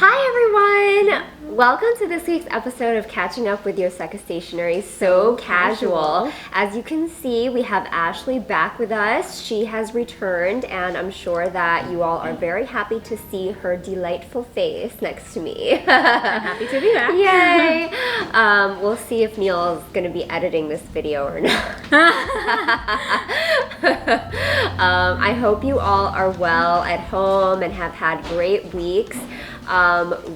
Hi everyone! Welcome to this week's episode of Catching Up with Your Second Stationery So Casual. As you can see, we have Ashley back with us. She has returned, and I'm sure that you all are very happy to see her delightful face next to me. I'm happy to be back. Yay! We'll see if Neil's going to be editing this video or not. I hope you all are well at home and have had great weeks.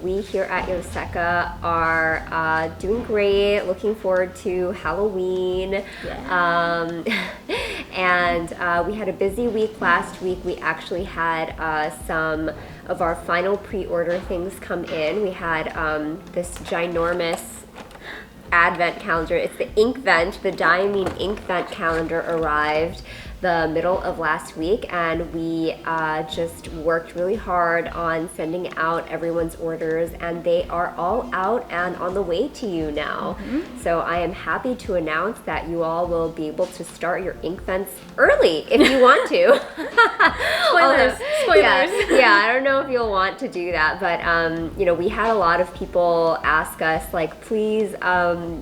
We here at Yoseka are doing great, looking forward to Halloween. Yeah. And we had a busy week last week. We actually had some of our final pre-order things come in. We had this ginormous advent calendar. It's the Inkvent, the Diamine Inkvent calendar arrived the middle of last week, and we just worked really hard on sending out everyone's orders, and they are all out and on the way to you now. So I am happy to announce that you all will be able to start your Inkvents early if you want to. Spoilers. Yeah, I don't know if you'll want to do that, but you know, we had a lot of people ask us, like, please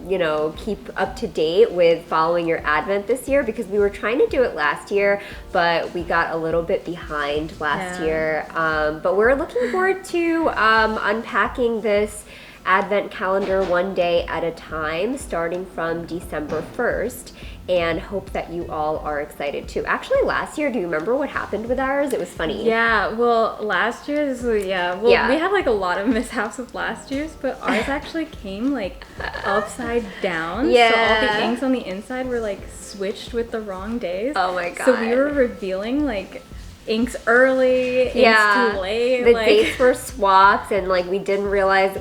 you know, keep up to date with following your advent this year, because we were trying to do it last year, but we got a little bit behind last year. But we're looking forward to unpacking this advent calendar one day at a time, starting from December 1st, and hope that you all are excited too. Actually, last year, do you remember what happened with ours? It was funny. Yeah, well, last year, we had like a lot of mishaps with last year's, but ours actually came like upside down. Yeah. So all the inks on the inside were like switched with the wrong days. Oh my god. So we were revealing like inks early, inks too late. The dates were swapped, and like we didn't realize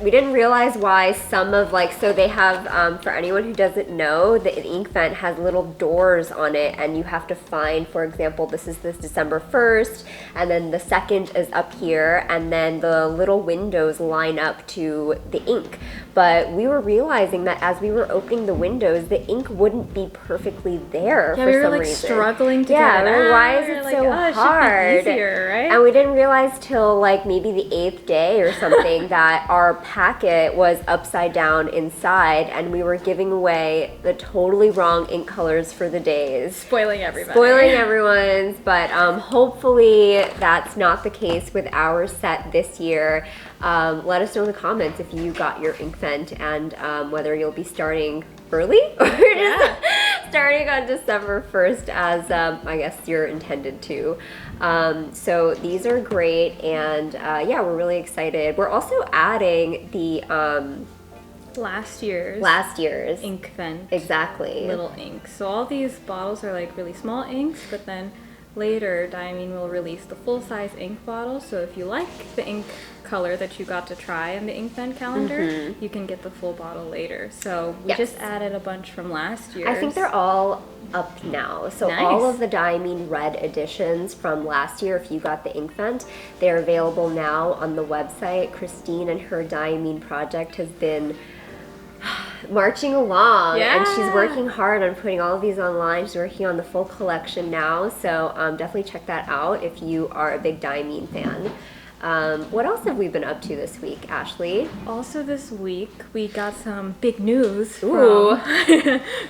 why some of, like, so they have for anyone who doesn't know, the Inkvent has little doors on it, and you have to find, for example, this December 1st, and then the 2nd is up here, and then the little windows line up to the ink. But we were realizing that as we were opening the windows, the ink wouldn't be perfectly there for some reason. Yeah, we were like struggling to get it out. Why is it so hard? It should be easier, right? And we didn't realize till like maybe the 8th day or something that our packet was upside down inside, and we were giving away the totally wrong ink colors for the days. Spoiling everybody. Spoiling everyone's, but hopefully that's not the case with our set this year. Let us know in the comments if you got your Inkvent, and whether you'll be starting early or just starting on December 1st as I guess you're intended to. So these are great, and yeah, we're really excited. We're also adding the last year's Inkvent. Exactly. Little ink. So all these bottles are like really small inks, but then later Diamine will release the full-size ink bottle. So if you like the ink color that you got to try in the Inkvent calendar, you can get the full bottle later. So we just added a bunch from last year. I think they're all up now. So all of the Diamine red editions from last year, if you got the Inkvent, they're available now on the website. Christine and her Diamine project has been marching along, and she's working hard on putting all of these online. She's working on the full collection now, so definitely check that out if you are a big Diamine fan. What else have we been up to this week, Ashley? Also this week, we got some big news from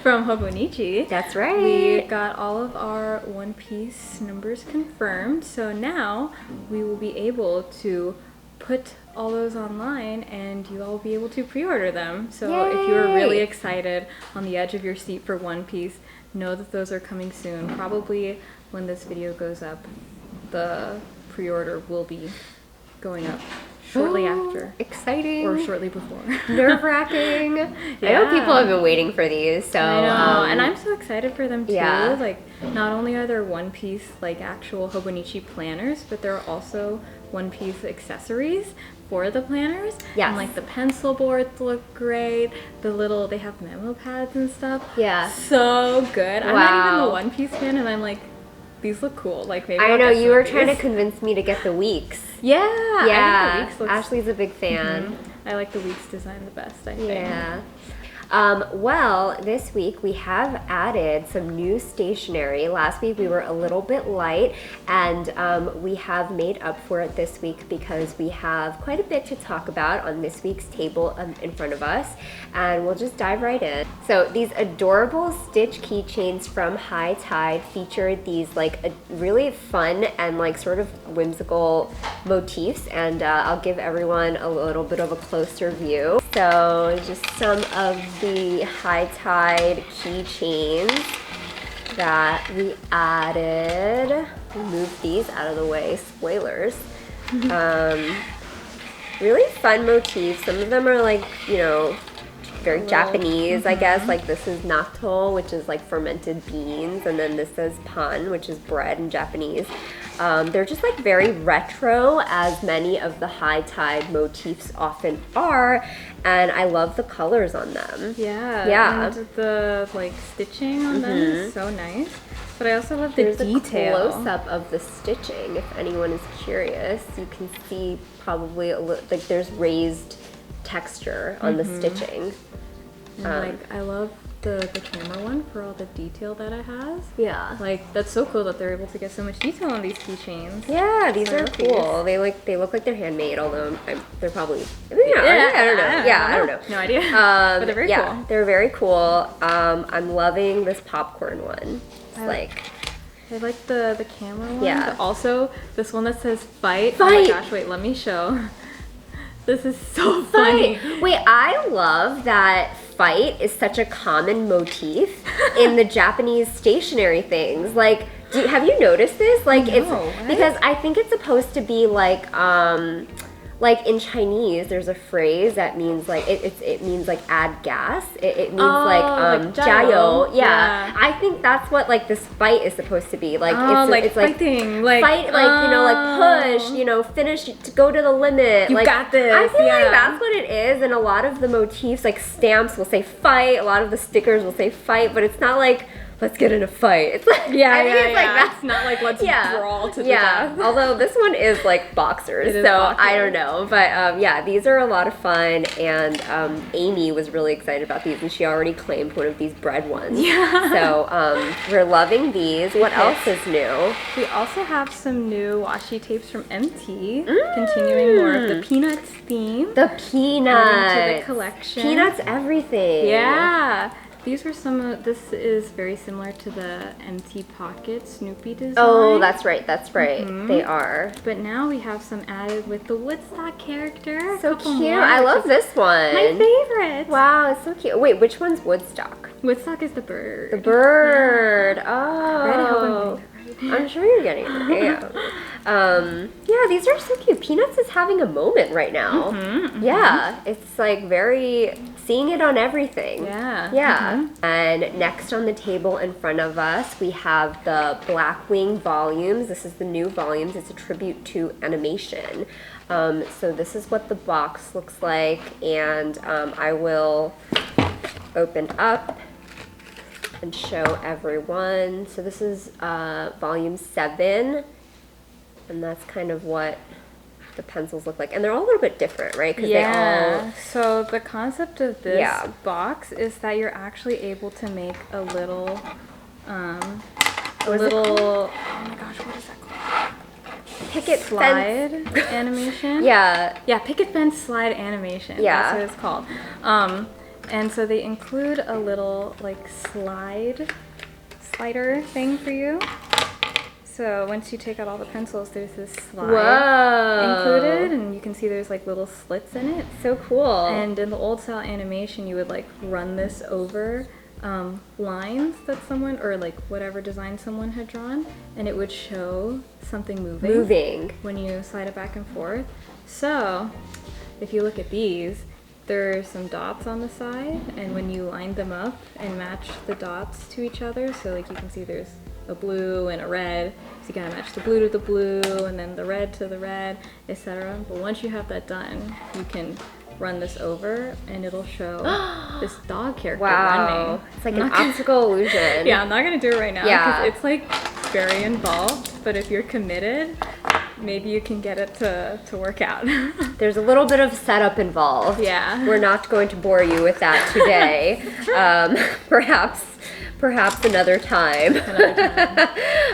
Hobonichi. That's right. We got all of our One Piece numbers confirmed, so now we will be able to put all those online, and you all will be able to pre-order them. So if you're really excited, on the edge of your seat for One Piece, know that those are coming soon. Probably when this video goes up, the pre-order will be going up shortly after. Exciting. Or shortly before. Nerve-wracking. I know people have been waiting for these, so I know, and I'm so excited for them too. Yeah. Like, not only are there One Piece, like, actual Hobonichi planners, but there are also One Piece accessories for the planners. Yes. And like the pencil boards look great. They have memo pads and stuff. Yeah. So good. I'm not even the One Piece fan, and I'm like, these look cool. Like, maybe I know you were trying to convince me to get the weeks. Yeah. Yeah. I think the weeks Ashley's a big fan. I like the weeks design the best, I think. Yeah. Well, this week we have added some new stationery. Last week we were a little bit light, and we have made up for it this week because we have quite a bit to talk about on this week's table in front of us, and we'll just dive right in. So these adorable stitch keychains from High Tide featured these like really fun and like sort of whimsical motifs, and I'll give everyone a little bit of a closer view. So just some of the High Tide keychains that we added. We'll move these out of the way, spoilers. Really fun motifs. Some of them are like, you know, very Japanese, I guess. Like this is natto, which is like fermented beans, and then this says pan, which is bread in Japanese. They're just like very retro, as many of the High Tide motifs often are, and I love the colors on them. Yeah. And the like stitching on them is so nice. But I also love the detail. There's a close-up of the stitching. If anyone is curious, you can see probably a little, like there's raised texture on the stitching. And like I love the camera one for all the detail that it has. Yeah. Like that's so cool that they're able to get so much detail on these keychains. Yeah, these are cool. They look like they're handmade, although they're probably I don't know. I don't know. No idea. But they're very cool. Yeah, they're very cool. I'm loving this popcorn one. It's I like the camera one. Yeah. But also this one that says fight. Fight. Oh my gosh, wait, let me show. This is so funny. Wait, I love that fight is such a common motif in the Japanese stationery things. Like, have you noticed this? Like, it's because I think it's supposed to be like in Chinese, there's a phrase that means like it means like add gas. It means like jiao. Yeah. I think that's what like this fight is supposed to be. Like it's like fighting, like fight, like you know, like push, you know, finish, to go to the limit. You like, got this. I feel like that's what it is, and a lot of the motifs, like stamps, will say fight. A lot of the stickers will say fight, but it's not like let's get in a fight. It's like like that's not like let's brawl to the death. Although this one is like boxers, so I don't know. But yeah, these are a lot of fun, and Amy was really excited about these, and she already claimed one of these bread ones. Yeah. So we're loving these. What else is new? We also have some new washi tapes from MT, continuing more of the Peanuts theme. The Peanuts. Adding to the collection. Peanuts everything. Yeah. These were this is very similar to the MT Pocket Snoopy design. Oh, that's right. They are. But now we have some added with the Woodstock character. So cute. I love this one. My favorite. Wow, it's so cute. Wait, which one's Woodstock? Woodstock is the bird. The bird. Oh. I'm sure you're getting it. Yeah, these are so cute. Peanuts is having a moment right now. Yeah, it's like very seeing it on everything. Yeah. And next on the table in front of us, we have the Blackwing volumes. This is the new volumes. It's a tribute to animation. So this is what the box looks like, and I will open up and show everyone. So this is volume 7, and that's kind of what the pencils look like, and they're all a little bit different, right? So the concept of this box is that you're actually able to make a little oh my gosh, what is that called? Picket slide fence animation. Yeah, picket fence slide animation. That's what it's called. And so they include a little like slider thing for you. So once you take out all the pencils, there's this slide included, and you can see there's like little slits in it. So cool. And in the old style animation, you would like run this over lines that someone, or like whatever design someone had drawn, and it would show something moving when you slide it back and forth. So if you look at these, there's some dots on the side, and when you line them up and match the dots to each other, so like you can see there's a blue and a red, so you gotta match the blue to the blue and then the red to the red, etc. But once you have that done, you can run this over and it'll show this dog character running. It's like an optical illusion. Yeah, I'm not gonna do it right now because it's like very involved, but if you're committed, maybe you can get it to work out. There's a little bit of setup involved. Yeah. We're not going to bore you with that today. Perhaps another time.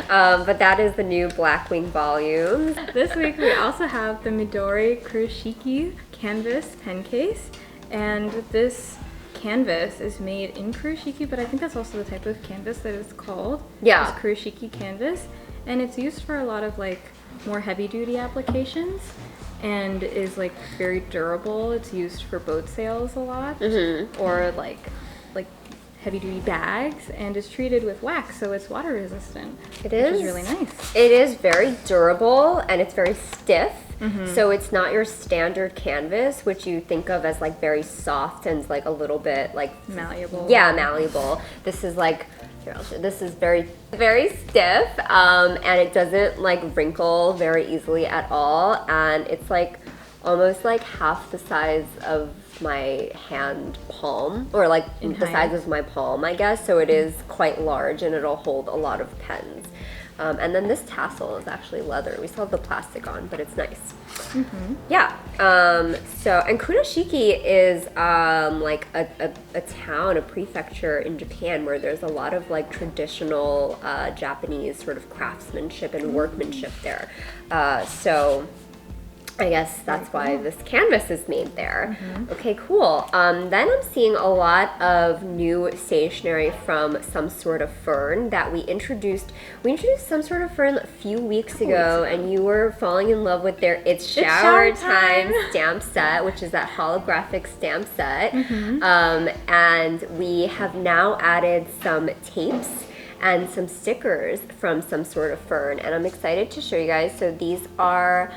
But that is the new Blackwing volume. This week we also have the Midori Kuroshiki canvas pen case, and this canvas is made in Kuroshiki, but I think that's also the type of canvas that it's called. Yeah. It's Kuroshiki canvas, and it's used for a lot of like more heavy-duty applications, and is like very durable. It's used for boat sails a lot, or like heavy-duty bags, and is treated with wax, so it's water resistant. It is. Which is really nice. It is very durable, and it's very stiff. So it's not your standard canvas, which you think of as like very soft and like a little bit like Malleable. Yeah, malleable. This is like, this is very, very stiff, and it doesn't like wrinkle very easily at all, and it's like almost like half the size of my hand palm, or like the size of my palm, I guess. So it is quite large, and it'll hold a lot of pens. And then this tassel is actually leather. We still have the plastic on, but it's nice. Yeah. And Kuroshiki is like a town, a prefecture in Japan where there's a lot of like traditional Japanese sort of craftsmanship and workmanship there. So I guess that's why this canvas is made there. Okay, cool. Then I'm seeing a lot of new stationery from Some Sort of Fern that we introduced. We introduced Some Sort of Fern a few weeks ago, and you were falling in love with their It's Shower Time stamp set, which is that holographic stamp set. And we have now added some tapes and some stickers from Some Sort of Fern, and I'm excited to show you guys. So these are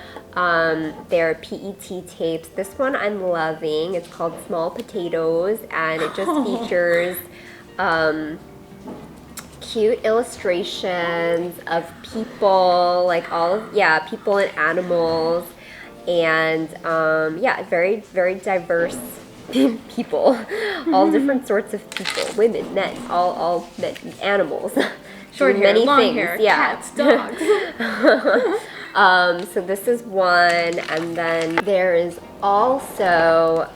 their PET tapes. This one I'm loving. It's called Small Potatoes, and it just features cute illustrations of people, like people and animals, and very, very diverse people, all different sorts of people, women, men, all men, animals, short hair, many long things, hair, yeah. cats, dogs. So this is one, and then there is also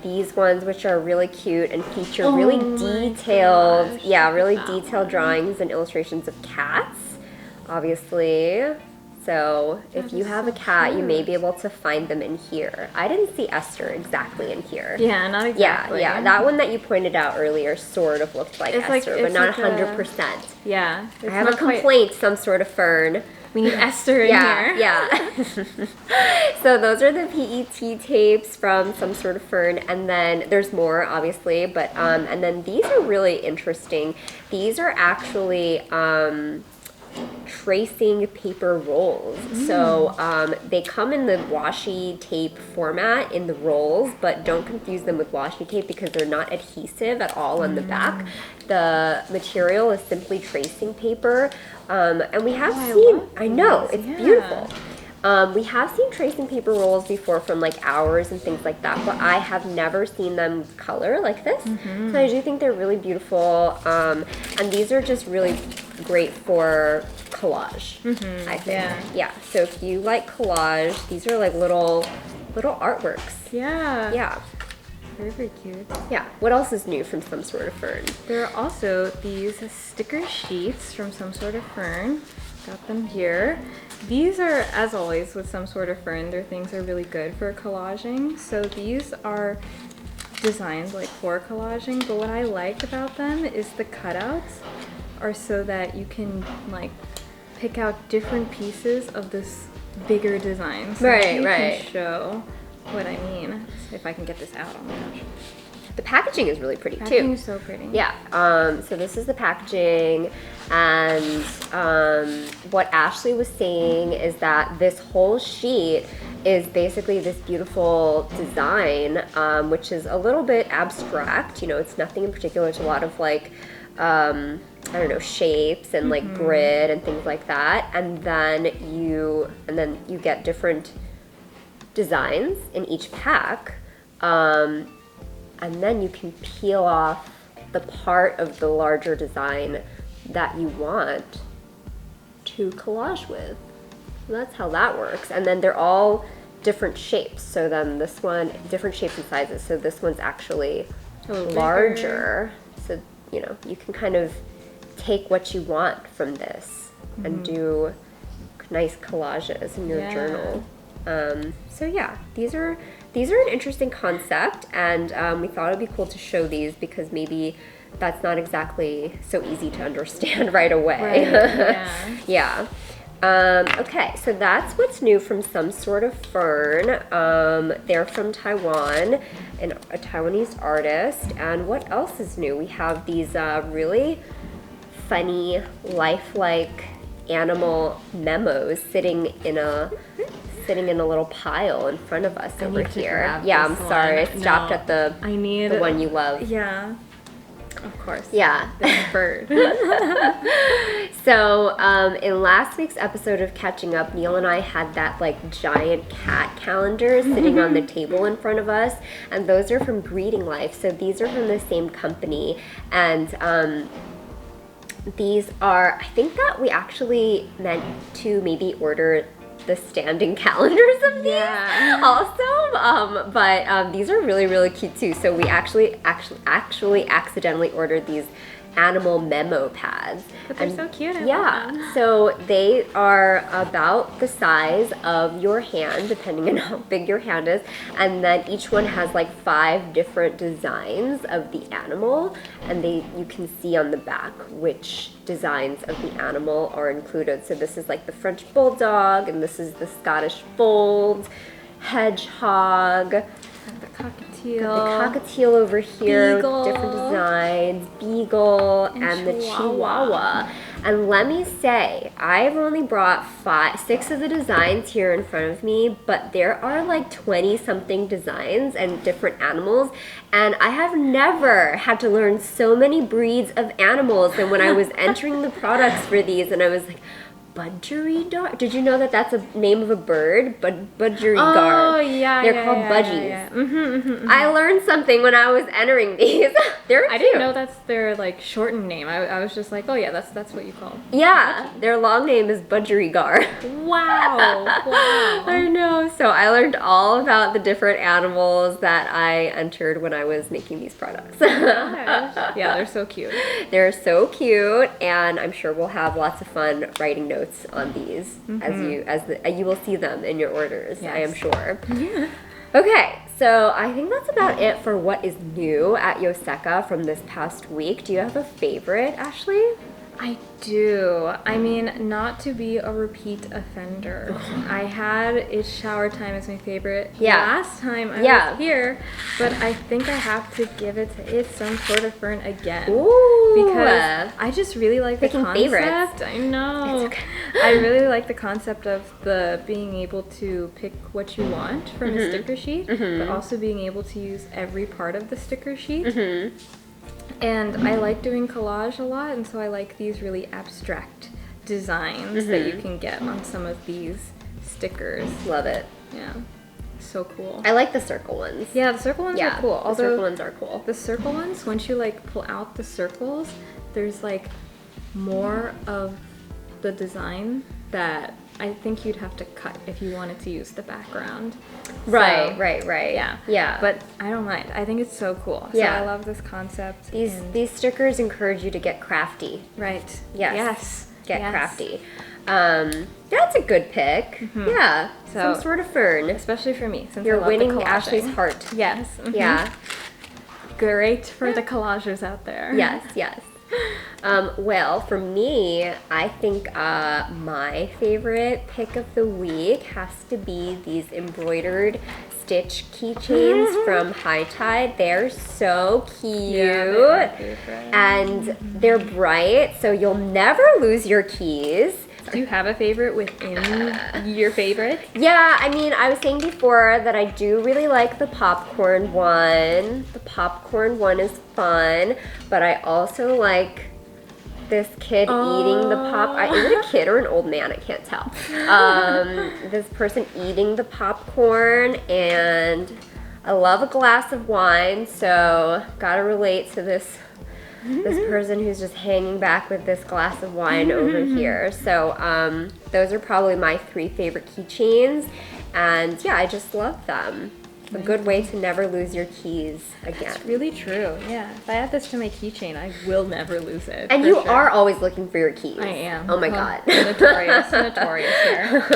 these ones which are really cute and feature really detailed, detailed drawings and illustrations of cats, obviously. So if you have a cat, you may be able to find them in here. I didn't see Esther exactly in here. Yeah, not exactly. Yeah, that one that you pointed out earlier sort of looked like Esther, but not 100%. Yeah. I have a complaint, Some Sort of Fern. We need Esther in here. Yeah. So those are the PET tapes from Some Sort of Fern, and then there's more, obviously, but and then these are really interesting. These are actually tracing paper rolls. So they come in the washi tape format in the rolls, but don't confuse them with washi tape because they're not adhesive at all on the back. The material is simply tracing paper, and we have seen, I know, it's beautiful. We have seen tracing paper rolls before from like Hours and things like that, but I have never seen them color like this. So I do think they're really beautiful, and these are just really great for collage, I think. Yeah, so if you like collage, these are like little artworks. Yeah. Very, very cute. Yeah. What else is new from Some Sort of Fern? There are also these sticker sheets from Some Sort of Fern. Got them here. These are, as always, with Some Sort of Fern, their things are really good for collaging. So these are designed like for collaging, but what I like about them is the cutouts are so that you can like pick out different pieces of this bigger design. So right. Can show what I mean. If I can get this out, oh my gosh. The packaging is really pretty, Packaging is so pretty. Yeah. So this is the packaging, and what Ashley was saying is that this whole sheet is basically this beautiful design, which is a little bit abstract. You know, it's nothing in particular. It's a lot of like, I don't know, shapes and like grid and things like that. And then you get different designs in each pack. And then you can peel off the part of the larger design that you want to collage with. that's how that works. And then they're all different shapes. So then this one, different shapes and sizes. So this one's actually larger. So, you know, you can kind of take what you want from this and do nice collages in your journal. So yeah, these are an interesting concept, and we thought it'd be cool to show these because maybe that's not exactly so easy to understand right away. Right, yeah. Okay, so that's what's new from Some Sort of Fern. They're from Taiwan, and a Taiwanese artist. And what else is new? We have these really funny, lifelike animal memos sitting in a little pile in front of us over here. Yeah, I'm sorry. I stopped at the one you love. Yeah. Of course. Yeah. This bird. So, in last week's episode of Catching Up, Neil and I had that like giant cat calendar sitting on the table in front of us, and those are from Greeting Life. So these are from the same company, and these are, I think that we actually meant to maybe order the standing calendars of these also, but these are really, really cute too. So we actually accidentally ordered these animal memo pads. But they're so cute. I love them. So they are about the size of your hand, depending on how big your hand is, and then each one has like 5 different designs of the animal, and you can see on the back which designs of the animal are included. So this is like the French Bulldog, and this is the Scottish Fold, Hedgehog, The cockatiel. The cockatiel over here, Beagle. with different designs, Beagle, and the Chihuahua. And let me say, I've only brought 6 of the designs here in front of me, but there are like 20-something designs and different animals, and I have never had to learn so many breeds of animals than when I was entering the products for these, and I was like, budgerigar? Did you know that that's a name of a bird? Budgerigar. Oh, yeah. They're called budgies. Yeah. I learned something when I was entering these. They're cute. I didn't know that's their like shortened name. I was just like, oh yeah, that's what you call them. Yeah, their long name is Budgerigar. Wow. I know. So I learned all about the different animals that I entered when I was making these products. Yeah, they're so cute. They're so cute, and I'm sure we'll have lots of fun writing notes on these as you will see them in your orders. Yes. I am sure. Yeah. Okay, so I think that's about it for what is new at Yoseka from this past week. Do you have a favorite, Ashley? I do. I mean, not to be a repeat offender. I had It's Shower Time as my favorite last time I was here, but I think I have to give it to It's Some Sort of Fern again. Ooh. Because I just really like the concept. Favorites. I know. It's okay. I really like the concept of the being able to pick what you want from a sticker sheet, but also being able to use every part of the sticker sheet. And I like doing collage a lot, and so I like these really abstract designs that you can get on some of these stickers. Love it. Yeah. So cool. I like the circle ones. Yeah, the circle ones are cool. The circle ones are cool. The circle ones, once you like pull out the circles, there's like more of the design that I think you'd have to cut if you wanted to use the background. Right. Yeah. But I don't mind. I think it's so cool. So I love this concept. These stickers encourage you to get crafty. Right. Yes. Get crafty. That's a good pick. Yeah. So, Some Sort of Fern. Especially for me, since You're I love winning the collaging. Ashley's heart. Yes. Yeah. Great for the collagers out there. Yes. Well, for me, I think my favorite pick of the week has to be these embroidered stitch keychains from High Tide. They're so cute. Yeah, they're my favorite. And they're bright, so you'll never lose your keys. Do you have a favorite within your favorite? Yeah, I mean, I was saying before that I do really like the popcorn one. The popcorn one is fun, but I also like this kid eating the is it a kid or an old man? I can't tell. This person eating the popcorn, and I love a glass of wine, so gotta relate to this this person who's just hanging back with this glass of wine over here. So those are probably my 3 favorite keychains. And yeah, I just love them. A good way to never lose your keys again. It's really true. Yeah. If I add this to my keychain, I will never lose it. And you are always looking for your keys. I am. Oh my God. Notorious here.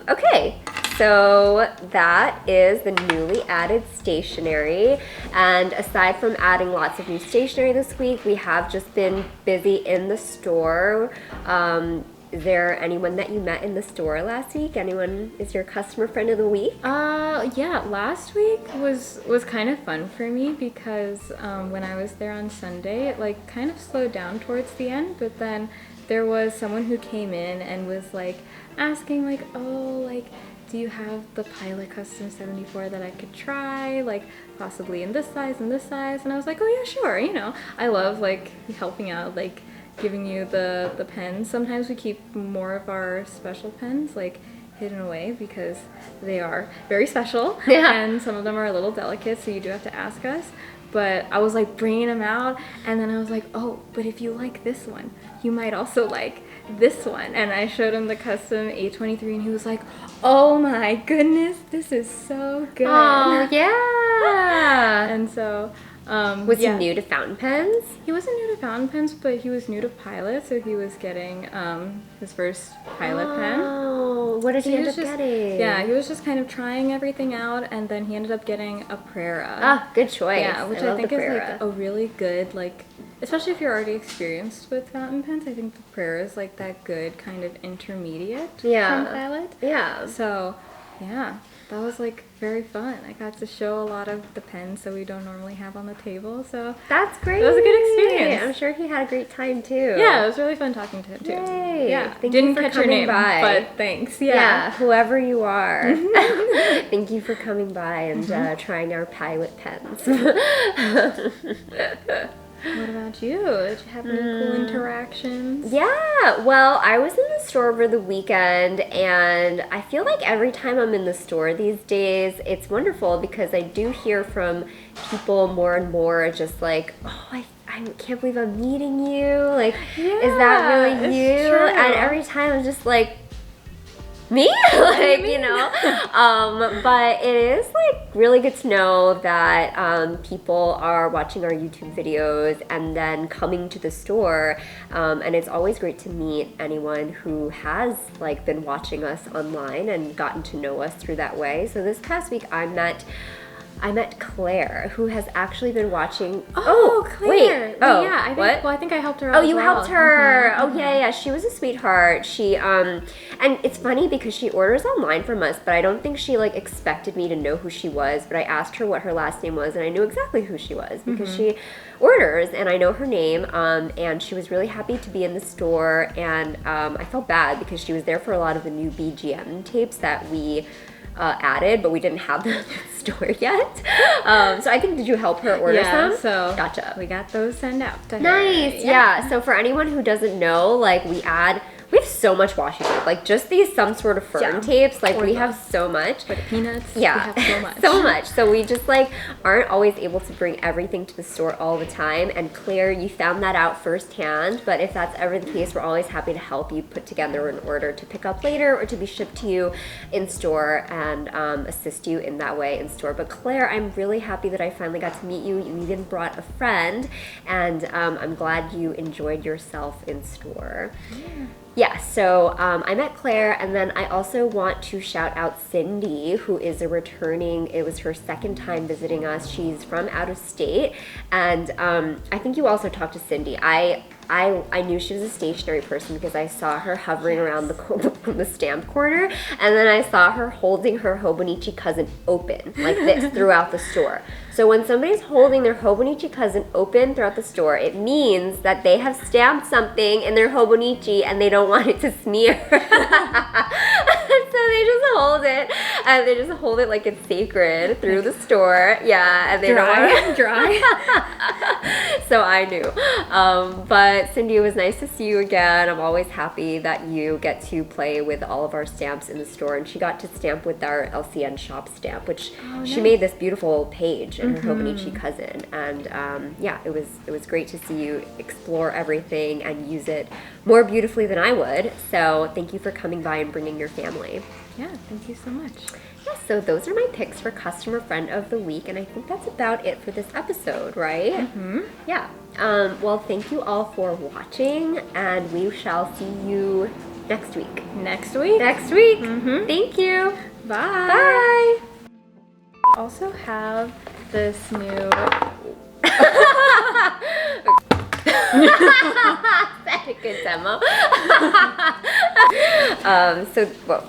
Okay. So that is the newly added stationery. And aside from adding lots of new stationery this week, we have just been busy in the store. Is there anyone that you met in the store last week? Anyone is your customer friend of the week? Yeah, last week was kind of fun for me because when I was there on Sunday, it like kind of slowed down towards the end, but then there was someone who came in and was like asking like, oh, like, do you have the Pilot Custom 74 that I could try? Like, possibly in this size and this size? And I was like, oh yeah, sure, you know. I love like helping out, like giving you the pens. Sometimes we keep more of our special pens like hidden away because they are very special. Yeah. And some of them are a little delicate, so you do have to ask us. But I was like bringing them out, and then I was like, oh, but if you like this one, you might also like this one. And I showed him the custom 823, and he was like, oh my goodness, this is so good. Oh yeah. And so Was he new to fountain pens? he wasn't new to fountain pens, but he was new to Pilot, so he was getting his first Pilot pen. Oh, what did he end up getting? Yeah, he was just kind of trying everything out, and then he ended up getting a Prera. Ah, good choice. Yeah, which I love think the is Prera. like a really good, like, especially if you're already experienced with fountain pens, I think the Prera is like that good kind of intermediate Yeah. from Pilot. Yeah. So, yeah, that was like very fun. I got to show a lot of the pens that we don't normally have on the table, so That's great. it was a good experience. I'm sure he had a great time too. Yeah, it was really fun talking to him too. Yay. Yeah, Thank didn't you for catch your coming name, by. but thanks. Yeah, Yeah. whoever you are. Thank you for coming by and trying our Pilot pens. What about you? Did you have any cool interactions? Yeah, well, I was in the store over the weekend, and I feel like every time I'm in the store these days, it's wonderful because I do hear from people more and more just like, oh, I can't believe I'm meeting you. Like, is that really it's you? true. And every time I'm just like, me? Like, you know? But it is like really good to know that people are watching our YouTube videos and then coming to the store. And it's always great to meet anyone who has like been watching us online and gotten to know us through that way. So this past week I met Claire, who has actually been watching. Oh, Claire. Wait. Oh, yeah. I think, what? Well, I think I helped her out. Oh, as you well. helped her. Oh, yeah. She was a sweetheart. She and it's funny because she orders online from us, but I don't think she like expected me to know who she was. But I asked her what her last name was, and I knew exactly who she was because she orders, and I know her name. And she was really happy to be in the store, and I felt bad because she was there for a lot of the new BGM tapes that we added, but we didn't have them in the store yet. So I think, did you help her order some? So Gotcha. we got those sent out to her. Nice. Yeah. So for anyone who doesn't know, like we have so much washi tape, like just these some sort of fern tapes, like we have so much. For the peanuts, Yeah, we have so much. so much. So we just like aren't always able to bring everything to the store all the time. And Claire, you found that out firsthand. But if that's ever the case, we're always happy to help you put together an order to pick up later or to be shipped to you in store and assist you in that way in store. But Claire, I'm really happy that I finally got to meet you. You even brought a friend, and I'm glad you enjoyed yourself in store. Yeah, so I met Claire, and then I also want to shout out Cindy, who is a returning, it was her second time visiting us. She's from out of state, and I think you also talked to Cindy. I knew she was a stationery person because I saw her hovering around the stamp corner, and then I saw her holding her Hobonichi cousin open like this throughout the store. So when somebody's holding their Hobonichi cousin open throughout the store, it means that they have stamped something in their Hobonichi and they don't want it to smear. So they just hold it, and they just hold it like it's sacred through the store. Yeah, and they don't want it dry. So I knew. But Cindy, it was nice to see you again. I'm always happy that you get to play with all of our stamps in the store. And she got to stamp with our LCN shop stamp, which she made this beautiful page in her Hobonichi cousin. And yeah, it was great to see you explore everything and use it more beautifully than I would. So thank you for coming by and bringing your family. Yeah, thank you so much. Yeah, so those are my picks for Customer Friend of the Week, and I think that's about it for this episode, right? Mm-hmm. Yeah. Well, thank you all for watching, and we shall see you next week. Next week? Next week. Mm-hmm. Thank you. Bye. Bye. Also have this new... That's a good demo. So, well...